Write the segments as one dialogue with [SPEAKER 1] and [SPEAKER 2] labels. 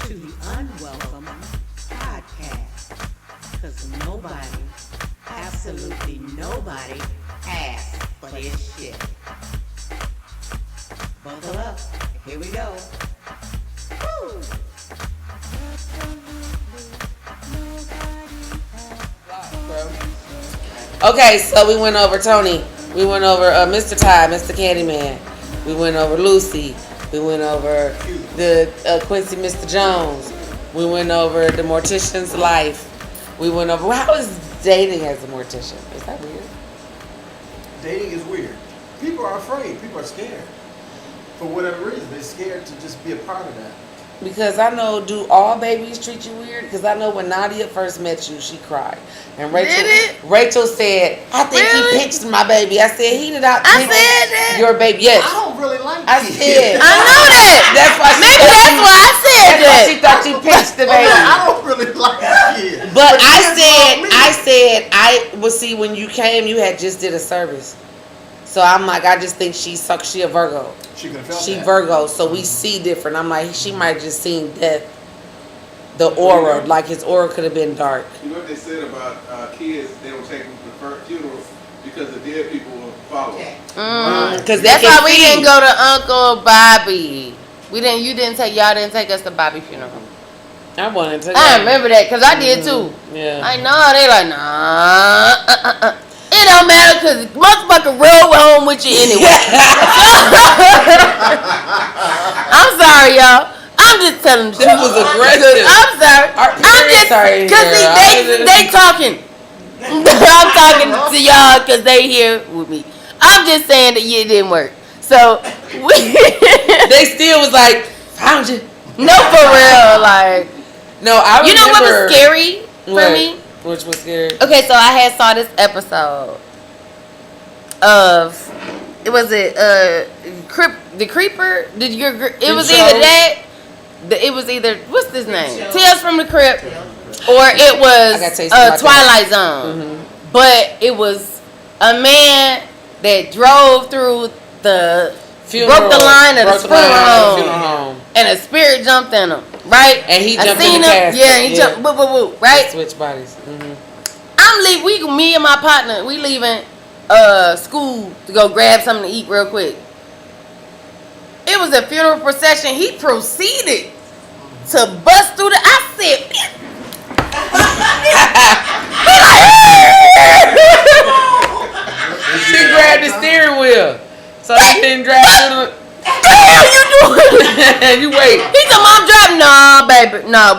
[SPEAKER 1] to the Unwelcomed Podcast. Because nobody, absolutely nobody, asked for this shit. Buckle up. Here we go. Woo!
[SPEAKER 2] Okay, so we went over Tony. We went over Mr. Ty, Mr. Candyman. We went over Lucy. We went over the Quincy Mr. Jones. We went over the mortician's life. We went over how is dating as a mortician? Is that weird?
[SPEAKER 3] Dating is weird. People are afraid. People are scared. For whatever reason, they're scared to just be a part of that.
[SPEAKER 2] Because I know, do all babies treat you weird? Because I know when Nadia first met you, she cried. And Rachel said, I think he pinched my baby. I said, he did not pinch your baby. Yes.
[SPEAKER 3] I don't really like
[SPEAKER 2] I
[SPEAKER 3] kids.
[SPEAKER 2] said.
[SPEAKER 4] I know that.
[SPEAKER 2] That's why she
[SPEAKER 4] Maybe that's why I said
[SPEAKER 2] that's why
[SPEAKER 4] that.
[SPEAKER 2] she thought you pinched the baby.
[SPEAKER 3] I don't really like kids.
[SPEAKER 2] But
[SPEAKER 3] I
[SPEAKER 2] I well, see, when you came, you had just did a service. So I'm like, I just think she a Virgo.
[SPEAKER 3] She could have felt
[SPEAKER 2] She
[SPEAKER 3] that.
[SPEAKER 2] Virgo, so we see different. I'm like, she might have just seen death, the aura, like his aura could have been dark.
[SPEAKER 5] You know what they said about kids? They don't take them to funerals because the dead people will follow.
[SPEAKER 2] Because
[SPEAKER 4] That's why we didn't go to Uncle Bobby. Y'all didn't take us to Bobby's funeral.
[SPEAKER 2] I wanted to.
[SPEAKER 4] I remember that because I did too.
[SPEAKER 2] Yeah.
[SPEAKER 4] I know they like nah. It don't matter because motherfucker roll home with you anyway. I'm sorry, y'all. I'm just telling the truth.
[SPEAKER 2] That was aggressive.
[SPEAKER 4] I'm sorry. I'm just
[SPEAKER 2] sorry.
[SPEAKER 4] because they talking. I'm talking to y'all because they here with me. I'm just saying that it didn't work. So
[SPEAKER 2] they still was like, found you.
[SPEAKER 4] No, for real. Like,
[SPEAKER 2] no, I remember.
[SPEAKER 4] You know what was scary for me?
[SPEAKER 2] Which was scary.
[SPEAKER 4] Okay, so I had saw this episode of the Creeper. It was either that. It was either what's his name? Tales from the Crypt, or it was Twilight Zone. Mm-hmm. But it was a man that drove through the broke the line of the funeral home, and a spirit jumped in him. Right,
[SPEAKER 2] and he jumped in the casket.
[SPEAKER 4] Yeah, and he jumped. Woo, right.
[SPEAKER 2] Switch bodies. Mm-hmm.
[SPEAKER 4] Me and my partner, we leaving school to go grab something to eat real quick. It was a funeral procession. He proceeded to bust through I said,
[SPEAKER 2] she grabbed the steering wheel, so they didn't drag through the.
[SPEAKER 4] Damn, you doing?
[SPEAKER 2] You wait.
[SPEAKER 4] He said, "Mom, drive." No, baby. No,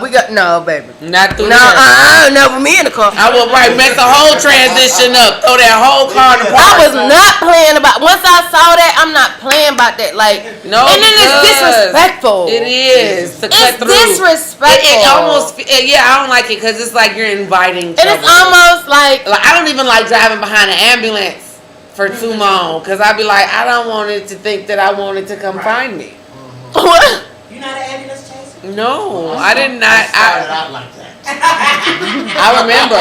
[SPEAKER 4] baby.
[SPEAKER 2] Not through
[SPEAKER 4] No, with me in the car.
[SPEAKER 2] I will mess the whole transition up. Throw that whole car in the park.
[SPEAKER 4] I was not playing about. Once I saw that, I'm not playing about that. Like,
[SPEAKER 2] no,
[SPEAKER 4] and then it's disrespectful.
[SPEAKER 2] It is to cut through.
[SPEAKER 4] It's disrespectful.
[SPEAKER 2] It almost, I don't like it because it's like you're inviting trouble.
[SPEAKER 4] And it's almost like
[SPEAKER 2] I don't even like driving behind an ambulance for too long, because I'd be like, I don't want it to think that I wanted to come find me.
[SPEAKER 4] What?
[SPEAKER 1] You not an ambulance chaser?
[SPEAKER 2] No, I did not.
[SPEAKER 3] I started out like that.
[SPEAKER 2] I remember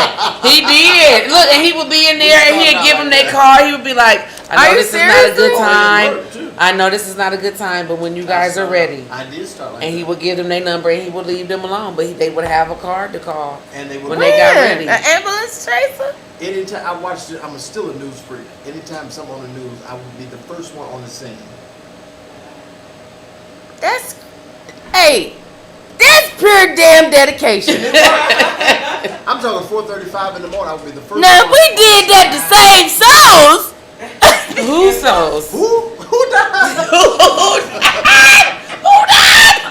[SPEAKER 2] he did. Look, and he would be in there, and he'd give him their car. He would be like, I know this is not a good time. I know this is not a good time, but when you guys are ready.
[SPEAKER 3] I did start like that.
[SPEAKER 2] And he would give them their number, and he would leave them alone, but they would have a card to call
[SPEAKER 3] and they would
[SPEAKER 2] when they got ready.
[SPEAKER 4] An ambulance chaser?
[SPEAKER 3] Anytime I watched it, I'm still a news freak. Anytime something on the news, I would be the first one on the scene.
[SPEAKER 4] That's pure damn dedication.
[SPEAKER 3] I'm talking 4:35 in the morning. I would be the first.
[SPEAKER 4] Now, if we did that to save souls.
[SPEAKER 2] Who souls?
[SPEAKER 3] Who died?
[SPEAKER 4] Who died?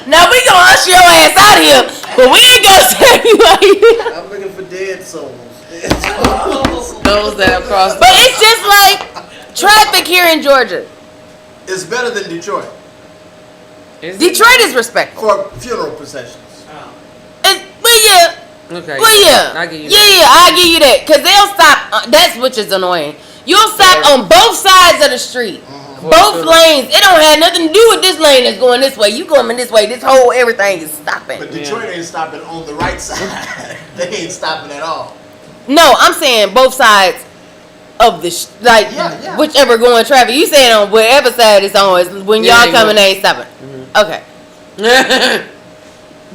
[SPEAKER 4] Now we gonna usher your ass out of here, but we ain't gonna save you out here.
[SPEAKER 3] I'm looking for dead souls.
[SPEAKER 2] Those that have crossed.
[SPEAKER 4] But it's just like traffic here in Georgia.
[SPEAKER 3] It's better than Detroit.
[SPEAKER 4] Detroit is respectful
[SPEAKER 3] For funeral processions.
[SPEAKER 2] Okay.
[SPEAKER 4] Well, yeah.
[SPEAKER 2] I give you
[SPEAKER 4] I give you that. Because they'll stop. That's which is annoying. You'll stop on both sides of the street. Mm-hmm. Both lanes. It don't have nothing to do with this lane that's going this way. You going this way. This whole everything is stopping.
[SPEAKER 3] But Detroit ain't stopping on the right side. They ain't stopping at all.
[SPEAKER 4] No, I'm saying both sides of the whichever going traffic. You saying on whatever side it's on is when y'all coming, they ain't stopping. Mm-hmm. Okay.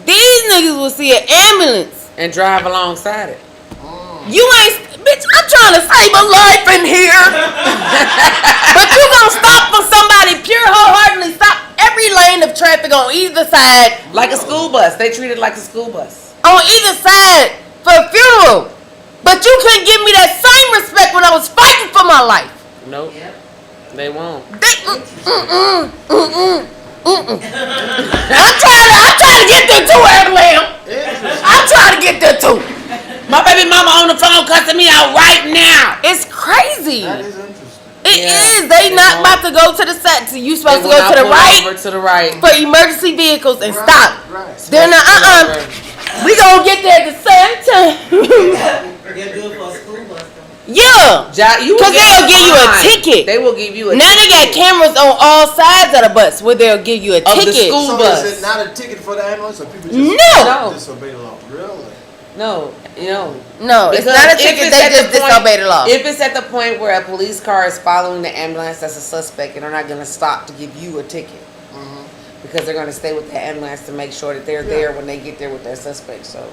[SPEAKER 4] These niggas will see an ambulance
[SPEAKER 2] and drive alongside it.
[SPEAKER 4] You ain't, bitch. I'm trying to save a life in here, but you gonna stop for somebody pure wholeheartedly stop every lane of traffic on either side
[SPEAKER 2] like a school bus. They treat it like a school bus
[SPEAKER 4] on either side for a funeral. But you couldn't give me that same respect when I was fighting for my life.
[SPEAKER 2] Nope. Yep. They won't.
[SPEAKER 4] I'm trying to get there too, Adeline. I'm trying to get there too.
[SPEAKER 2] My baby mama on the phone cussing me out right now.
[SPEAKER 4] It's crazy.
[SPEAKER 3] That is interesting.
[SPEAKER 4] It is. They not about to go to the set. So you supposed to go to the right.
[SPEAKER 2] Over to the right
[SPEAKER 4] for emergency vehicles and stop.
[SPEAKER 3] Right.
[SPEAKER 4] They're not. We gonna get there at the same time.
[SPEAKER 1] They're good for a school bus.
[SPEAKER 4] Yeah, because they'll give you a ticket.
[SPEAKER 2] They will give you a
[SPEAKER 4] ticket. Now they got cameras on all sides of the bus where they'll give you a ticket.
[SPEAKER 2] The school bus.
[SPEAKER 3] Is it not a ticket for the ambulance, or people just disobey the law? Really?
[SPEAKER 4] No, it's not a ticket. They just disobey the law.
[SPEAKER 2] If it's at the point where a police car is following the ambulance, that's a suspect, and they're not going to stop to give you a ticket. Mm-hmm. Because they're going to stay with the ambulance to make sure that they're there when they get there with their suspect. So,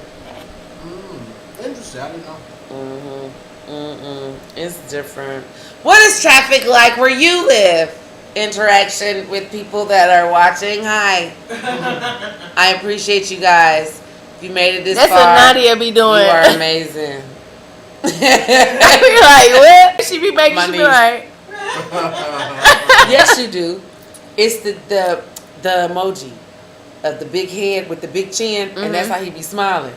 [SPEAKER 3] interesting. I didn't know.
[SPEAKER 2] It's different. What is traffic like where you live? Interaction with people that are watching. Hi. I appreciate you guys. If you made it this far,
[SPEAKER 4] that's what Nadia be doing.
[SPEAKER 2] You are amazing.
[SPEAKER 4] I be like, what? She be making me right.
[SPEAKER 2] Yes, you do. It's the emoji of the big head with the big chin, and that's how he be smiling.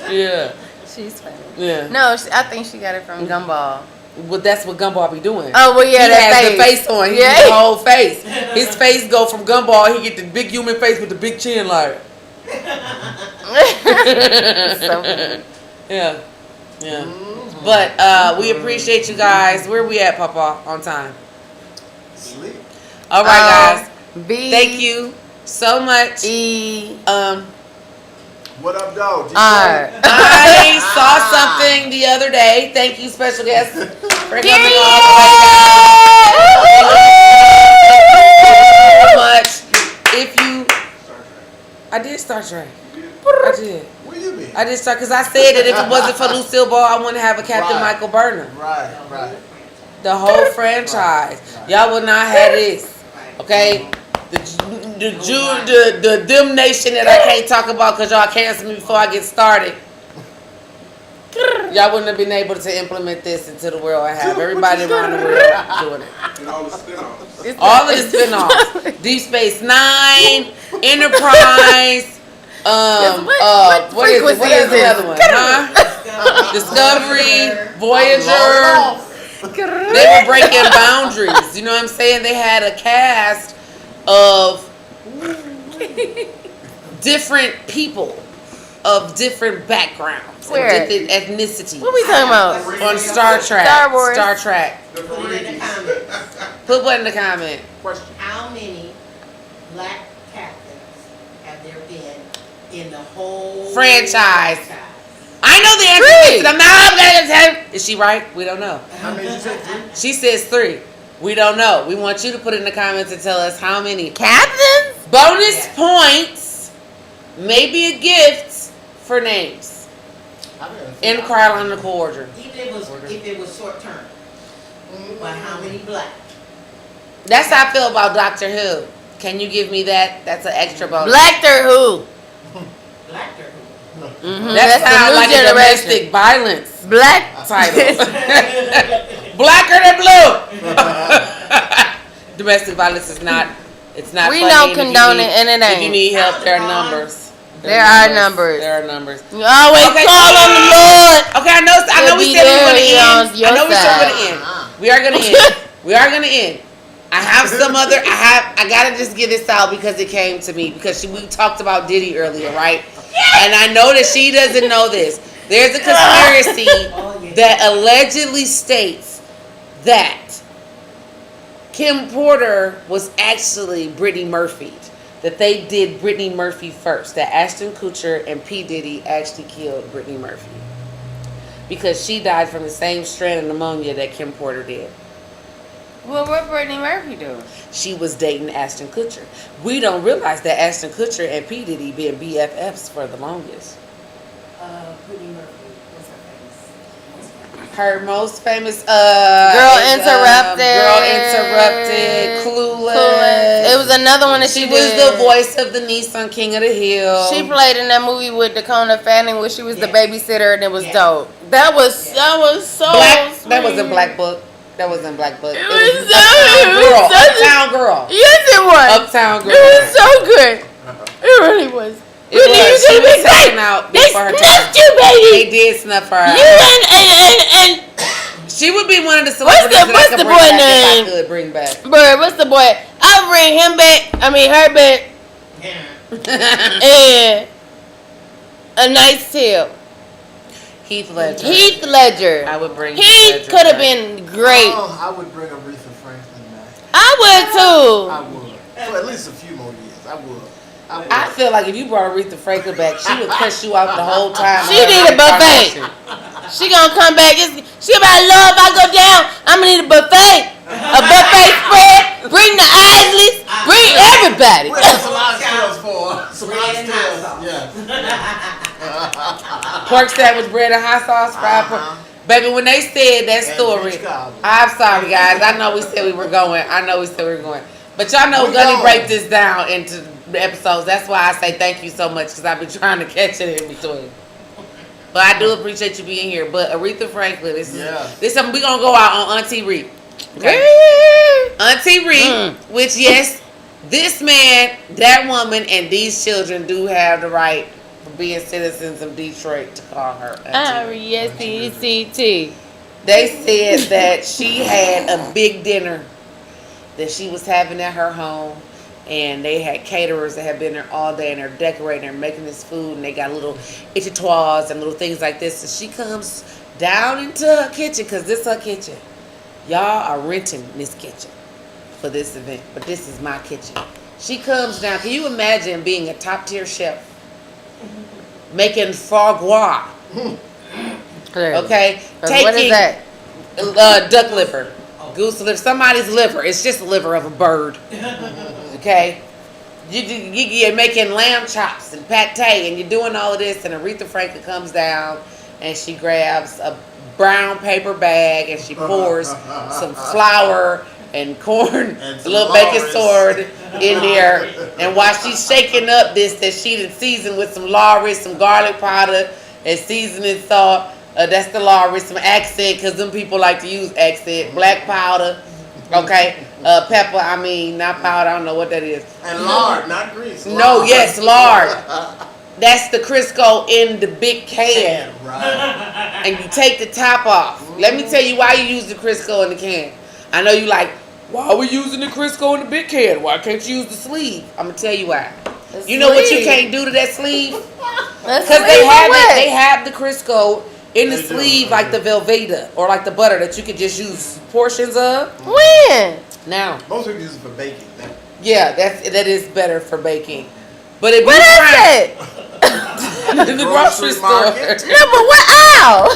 [SPEAKER 2] Yeah.
[SPEAKER 4] She's funny.
[SPEAKER 2] Yeah.
[SPEAKER 4] No, I think she got it from Gumball.
[SPEAKER 2] Well, that's what Gumball be doing.
[SPEAKER 4] Oh, well, yeah,
[SPEAKER 2] he has the face on. He gets the whole face. His face go from Gumball. He get the big human face with the big chin, like. So funny. Yeah. Mm-hmm. But we appreciate you guys. Where we at, Papa? On time.
[SPEAKER 3] Sleep.
[SPEAKER 2] All right, guys. Thank you so much.
[SPEAKER 3] What up, dog?
[SPEAKER 2] I saw something the other day. Thank you, special guest, for coming on. So much. If you, I did Star Trek. I did.
[SPEAKER 3] Where you been?
[SPEAKER 2] I did start because I said that if it wasn't for Lucille Ball, I wouldn't have a Captain Michael Burnham.
[SPEAKER 3] Right.
[SPEAKER 2] The whole franchise. Y'all would not have this. Okay. The dim nation that I can't talk about because y'all cancel me before I get started. Y'all wouldn't have been able to implement this into the world I have. Everybody around the world doing it.
[SPEAKER 5] And all the spin-offs.
[SPEAKER 2] All of the spin-offs. Deep Space Nine, Enterprise, what is it? What is the other one? Discovery, Voyager. They were breaking boundaries. You know what I'm saying? They had a cast of different people of different backgrounds and different ethnicities.
[SPEAKER 4] What are we talking about?
[SPEAKER 2] On Star Trek.
[SPEAKER 4] Star Wars.
[SPEAKER 2] Star Trek.
[SPEAKER 1] Put it in the comments.
[SPEAKER 2] Put what in the comment?
[SPEAKER 3] Question.
[SPEAKER 1] How many black captains have there been in the whole
[SPEAKER 2] franchise? I know the answer to I'm not going to tell. Is she right? We don't know.
[SPEAKER 3] How many did you say? 3?
[SPEAKER 2] She says 3. We don't know. We want you to put it in the comments and tell us how many.
[SPEAKER 4] Captains?
[SPEAKER 2] Bonus points. Maybe a gift for names. In chronological order.
[SPEAKER 1] Even if it was short term. But how many black?
[SPEAKER 2] That's how I feel about Doctor Who. Can you give me that? That's an extra bonus.
[SPEAKER 4] Blacker Who?
[SPEAKER 1] Blacker Who?
[SPEAKER 4] Mm-hmm.
[SPEAKER 2] That's how like a domestic violence
[SPEAKER 4] black
[SPEAKER 2] title. Blacker than blue. Domestic violence is not. It's not.
[SPEAKER 4] We
[SPEAKER 2] funny.
[SPEAKER 4] don't condone it, and it ain't.
[SPEAKER 2] If you need help, there are numbers.
[SPEAKER 4] There are numbers.
[SPEAKER 2] There are numbers.
[SPEAKER 4] You always call on the Lord.
[SPEAKER 2] Okay, I know we said we were going to end. I know we said we're going to end. We are going to end. We are going to end. I have some other. I gotta just get this out because it came to me because we talked about Diddy earlier, right? And I know that she doesn't know this. There's a conspiracy that allegedly states that Kim Porter was actually Brittany Murphy. That they did Brittany Murphy first. That Ashton Kutcher and P. Diddy actually killed Brittany Murphy. because she died from the same strand of pneumonia that Kim Porter did.
[SPEAKER 4] Well, what Brittany Murphy do?
[SPEAKER 2] She was dating Ashton Kutcher. We don't realize that Ashton Kutcher and P. Diddy been BFFs for the longest.
[SPEAKER 1] Brittany Murphy, what's her famous?
[SPEAKER 2] Her most famous
[SPEAKER 4] Girl
[SPEAKER 2] is, Interrupted, Clueless.
[SPEAKER 4] It was another one that
[SPEAKER 2] She was the voice of the niece on King of the Hill.
[SPEAKER 4] She played in that movie with Dakota Fanning where she was the babysitter and it was
[SPEAKER 1] Yeah.
[SPEAKER 4] dope. That was so
[SPEAKER 2] Black,
[SPEAKER 4] sweet.
[SPEAKER 2] that wasn't Black Book. That wasn't Black Book.
[SPEAKER 4] It was so
[SPEAKER 2] Uptown Girl.
[SPEAKER 4] Yes, it was.
[SPEAKER 2] Uptown Girl.
[SPEAKER 4] It was so good. It really was.
[SPEAKER 2] It was. She was taken out
[SPEAKER 4] They
[SPEAKER 2] before her time.
[SPEAKER 4] snuffed you, baby.
[SPEAKER 2] They did snuff her out.
[SPEAKER 4] You and
[SPEAKER 2] She would be one of the celebrities
[SPEAKER 4] What's
[SPEAKER 2] that I could
[SPEAKER 4] the
[SPEAKER 2] bring
[SPEAKER 4] boy
[SPEAKER 2] back
[SPEAKER 4] name?
[SPEAKER 2] if I could bring back.
[SPEAKER 4] Bird, what's the boy? I'll bring him back. I mean her back. And a nice tale.
[SPEAKER 2] Heath Ledger.
[SPEAKER 4] Heath Ledger.
[SPEAKER 2] I would bring
[SPEAKER 4] He
[SPEAKER 2] Heath Ledger
[SPEAKER 4] could have
[SPEAKER 2] back.
[SPEAKER 4] been great.
[SPEAKER 3] Oh, I would bring Aretha Franklin back.
[SPEAKER 4] I would too.
[SPEAKER 3] I would. For at least a few more years. I would.
[SPEAKER 2] I feel like if you brought Aretha Franklin back, she would cuss you out the whole time.
[SPEAKER 4] She need a buffet. She gonna come back. She about love. I go down. I'm gonna need a buffet. A buffet spread. Bring the Isleys. Bring everybody.
[SPEAKER 3] What else Solange Tales for? Solange
[SPEAKER 1] Bread and hot
[SPEAKER 3] Tales.
[SPEAKER 1] sauce.
[SPEAKER 3] Yeah.
[SPEAKER 2] Pork sandwich, bread and hot sauce, fried pork. Baby, when they said that
[SPEAKER 3] And
[SPEAKER 2] story,
[SPEAKER 3] peach cobbler.
[SPEAKER 2] I'm sorry, guys. I know we said we were going. But y'all know
[SPEAKER 3] We
[SPEAKER 2] Gunny
[SPEAKER 3] going.
[SPEAKER 2] break this down into the episodes. That's why I say thank you so much, because I've been trying to catch it in between. But I do appreciate you being here. But Aretha Franklin, this is something we're going to go out on Auntie Reed. Okay? Auntie Reed, which, yes, this man, that woman, and these children do have the right for being citizens of Detroit to call her Auntie.
[SPEAKER 4] R-E-S-T-C-T.
[SPEAKER 2] They said that she had a big dinner that she was having at her home, and they had caterers that had been there all day, and they're decorating, they're making this food, and they got little étoiles and little things like this. And she comes down into her kitchen, because this is her kitchen. Y'all are renting this kitchen for this event, but this is my kitchen. She comes down. Can you imagine being a top tier chef making foie gras? Okay, taking
[SPEAKER 4] What is that?
[SPEAKER 2] duck liver, goose liver, somebody's liver. It's just the liver of a bird. Okay, you're making lamb chops and pate, and you're doing all of this, and Aretha Franklin comes down and she grabs a brown paper bag and she pours some flour and corn, a little baking soda in there, and while she's shaking up this that she done seasoned with some Lawry's, some garlic powder, and seasoning salt. That's the Lawry's, some accent, because them people like to use accent, black powder, okay, pepper, not powder, I don't know what that is.
[SPEAKER 3] And lard, not grease.
[SPEAKER 2] No,
[SPEAKER 3] Lard.
[SPEAKER 2] yes, lard. That's the Crisco in the big can.
[SPEAKER 3] Right.
[SPEAKER 2] And you take the top off. Let me tell you why you use the Crisco in the can. I know you like, why are we using the Crisco in the big can? Why can't you use the sleeve? I'm going to tell you why. You know what you can't do to that sleeve? Because they have the Crisco in the sleeve like the Velveeta or like the butter that you could just use portions of.
[SPEAKER 4] When?
[SPEAKER 2] Now.
[SPEAKER 3] Most people use it for baking.
[SPEAKER 2] Yeah, that is better for baking. But if
[SPEAKER 4] What
[SPEAKER 2] you
[SPEAKER 4] is
[SPEAKER 2] try
[SPEAKER 4] it?
[SPEAKER 2] in the grocery store.
[SPEAKER 4] No, but what aisle?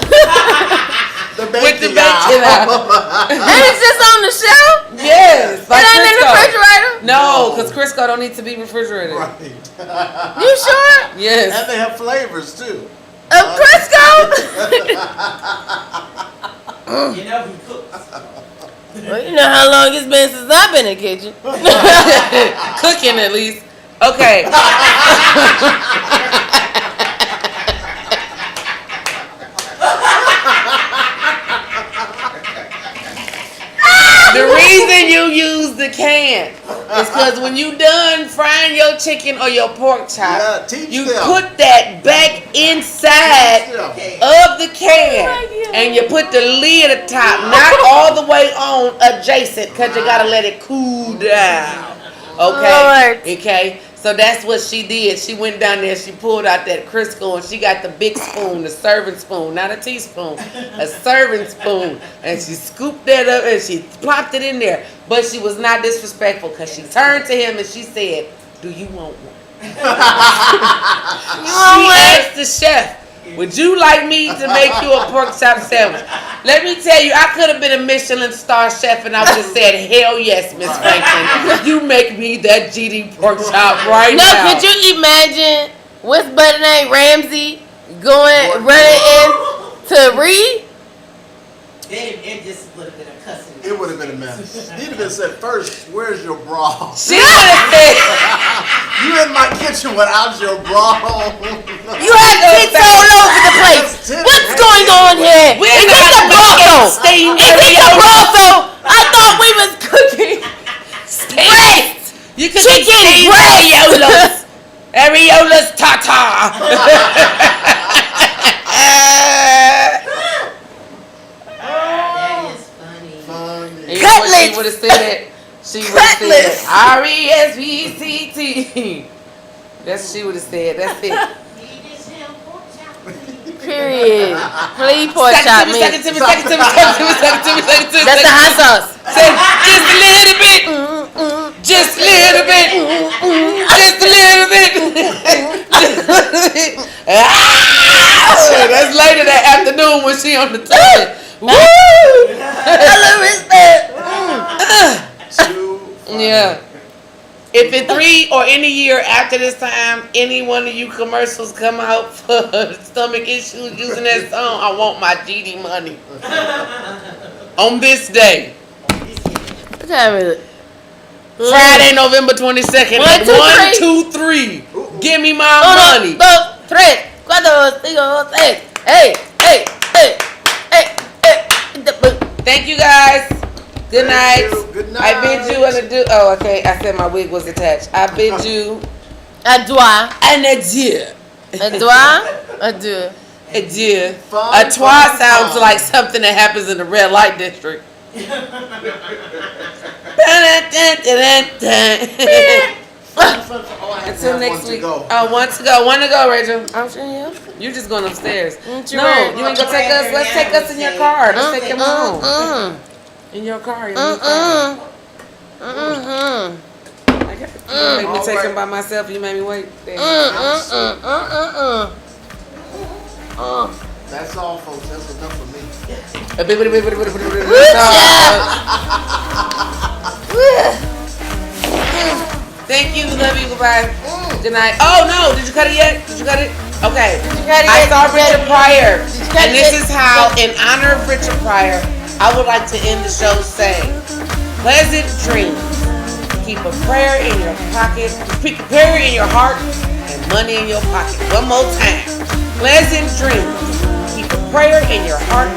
[SPEAKER 3] The
[SPEAKER 2] With the
[SPEAKER 3] baking
[SPEAKER 2] bacon
[SPEAKER 3] aisle.
[SPEAKER 4] And it's just on the shelf?
[SPEAKER 2] Yes, like
[SPEAKER 4] It ain't in the
[SPEAKER 2] Crisco.
[SPEAKER 4] refrigerator?
[SPEAKER 2] No, because Crisco don't need to be refrigerated.
[SPEAKER 3] Right.
[SPEAKER 4] You sure?
[SPEAKER 2] Yes.
[SPEAKER 3] And they have flavors too.
[SPEAKER 4] Of Crisco?
[SPEAKER 1] You know he cooks.
[SPEAKER 4] Well, you know how long it's been since I've been in the kitchen.
[SPEAKER 2] Cooking at least. Okay. The reason you use the can is because when you done frying your chicken or your pork chop, you put that back inside of the can and you put the lid at the top, not all the way on adjacent, because you gotta let it cool down. Okay. Okay. So that's what she did. She went down there, she pulled out that Crisco, and she got the big spoon, the serving spoon, not a teaspoon, a serving spoon, and she scooped that up and she plopped it in there. But she was not disrespectful, because she turned to him and she said, "Do you want one?" She asked the chef, Would you like me to make you a pork chop sandwich? Let me tell you, I could have been a Michelin star chef and I would have said, hell yes, Miss Franklin. You make me that GD pork chop right now.
[SPEAKER 4] No, could you imagine what's better name Ramsey running in to Reed?
[SPEAKER 1] It just would have been a cussing.
[SPEAKER 3] It would have been a mess. He'd have been said first, where's your bra?
[SPEAKER 2] She would have said,
[SPEAKER 3] you in my kitchen without your bra.
[SPEAKER 4] You had tits all over the place. What's going on here?
[SPEAKER 2] We're
[SPEAKER 4] Get the broth.
[SPEAKER 2] steamed
[SPEAKER 4] Get the broth. I thought we was cooking breast.
[SPEAKER 2] You could
[SPEAKER 4] Chicken breast.
[SPEAKER 2] Areolas tata.
[SPEAKER 1] That is funny.
[SPEAKER 4] Cutlets.
[SPEAKER 2] She would have said. She would have said RESPCT. That's she would have said. That's it.
[SPEAKER 4] Period. Please pour chop me.
[SPEAKER 2] Second to me.
[SPEAKER 4] That's the hot sauce.
[SPEAKER 2] Say just a little bit. Just a little bit. Just a little bit. That's later that afternoon when she on the toilet. Woo!
[SPEAKER 4] I love respect.
[SPEAKER 2] Yeah. If in 3 or any year after this time, any one of you commercials come out for stomach issues using that song, I want my GD money. On this day.
[SPEAKER 4] What time is it?
[SPEAKER 2] Friday, November 22nd.
[SPEAKER 4] 1, 2,
[SPEAKER 2] 3. Give me my money.
[SPEAKER 4] 1, 2, 3, 4, 5, 6. Hey.
[SPEAKER 2] Thank you guys. Good night.
[SPEAKER 3] Good night.
[SPEAKER 2] I bid you an adieu. Oh, okay. I said my wig was attached. I bid you
[SPEAKER 4] Adieu.
[SPEAKER 2] an adieu.
[SPEAKER 4] Adieu.
[SPEAKER 2] Adieu.
[SPEAKER 3] Fun,
[SPEAKER 2] A trois
[SPEAKER 3] fun,
[SPEAKER 2] sounds
[SPEAKER 3] fun.
[SPEAKER 2] like something that happens in the red light district. Until next week. Oh, one to go. One to go, Rachel.
[SPEAKER 4] I'm sure you.
[SPEAKER 2] You're just going upstairs.
[SPEAKER 4] You
[SPEAKER 2] No, you ain't gonna take us. Let's take us in your car. Let's take him home. In your car. In your car. I guess you make me take him by myself. You made me wait.
[SPEAKER 3] That's all, folks. That's enough for me.
[SPEAKER 2] Thank you. Love you. Goodbye. Good night. Oh no! Did you cut it yet? Did you cut it? Okay.
[SPEAKER 4] cut it
[SPEAKER 2] I
[SPEAKER 4] yet?
[SPEAKER 2] saw Richard Pryor,
[SPEAKER 4] cut
[SPEAKER 2] and
[SPEAKER 4] it
[SPEAKER 2] this
[SPEAKER 4] yet?
[SPEAKER 2] is how, in honor of Richard Pryor, I would like to end the show saying, "Pleasant dreams. Keep a prayer in your pocket. Keep a prayer in your heart, and money in your pocket." One more time. Pleasant dreams. Keep a prayer in your heart